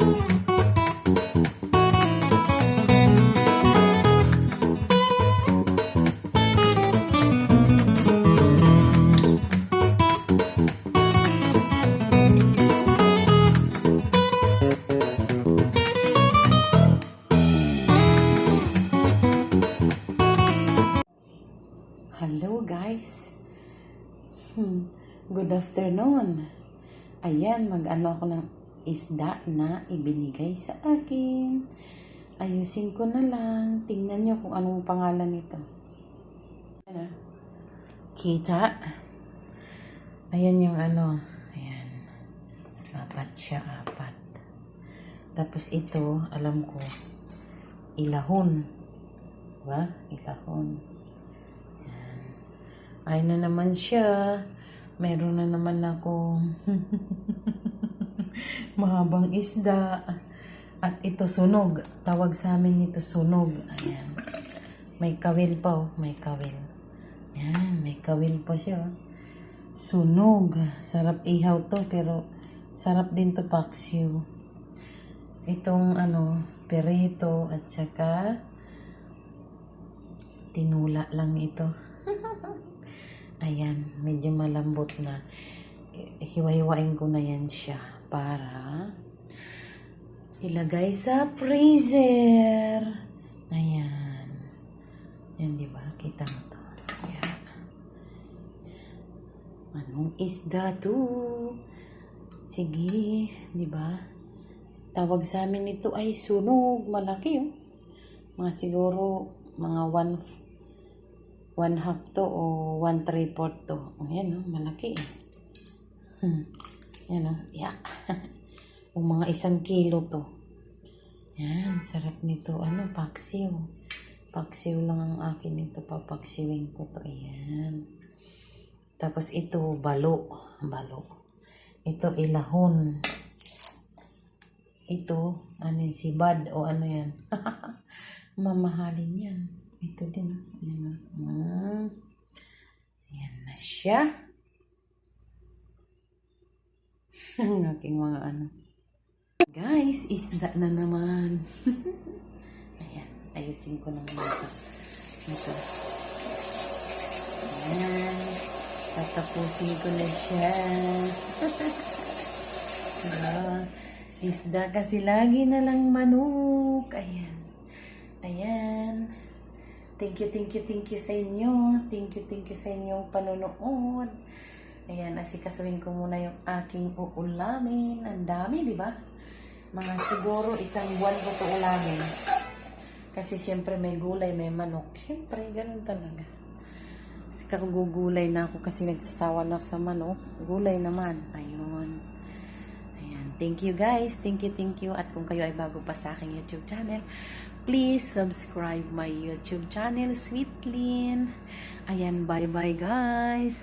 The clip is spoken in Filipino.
Hello guys, good afternoon. Ayan, mag-ano ako ng isda na ibinigay sa akin. Ayusin ko na lang. Tingnan nyo kung anong pangalan nito. Kita. Ayan yung ano. Ayan. Apat siya, apat. Tapos ito, alam ko, ilahon. Diba? Ilahon. Ay na naman siya. Meron na naman akong mahabang isda. At ito sunog. Tawag sa amin ito sunog. Ayan. May kawil pa oh. May kawil. Ayan. May kawil pa siya. Sunog. Sarap ihaw to. Pero sarap din to paksiw. Itong ano, perito at saka tinula lang ito. Ayan, medyo malambot na. Hiwa-hiwain ko na yan siya para ilagay sa freezer. Ayan. Yan, di ba? Kita mo to. Ayan. Anong isda to? Sige, di ba? Tawag sa amin ito ay sunog. Malaki, oh. Mga siguro, mga 1/2 to o 1/3 to. Ayan, no? Malaki eh. Ayan, no? Yeah. O mga 1 kilo to. Ayan, sarap nito. Ano, paksiw. Paksiw lang ang akin ito. Papaksiwin ko to. Ayan. Tapos ito, balo. Balo. Ito, ilahon. Ito, ano yun, sibad o ano yan. Mamahalin yan. Ito din. Ayan. Ayan na siya. Ang aking mga ano. Guys, isda na naman. Ayan. Ayusin ko naman ito. Ito. Ayan. Tatapusin ko na siya. Isda kasi lagi na lang manok. Ayan. Ayan. Thank you sa inyo. Thank you sa inyong panonood. Ayan, asikasuhin ko muna yung aking uulamin. Ang dami, di ba? Mga siguro 1 buwan ko ito ulamin. Kasi syempre may gulay, may manok. Syempre, ganun talaga. Kasi kakagugulay na ako kasi nagsasawa na ako sa manok. Gulay naman. Ayun. Ayan. Thank you guys. Thank you. At kung kayo ay bago pa sa aking YouTube channel, please subscribe my YouTube channel, Sweetlyn. Ayan, bye-bye guys.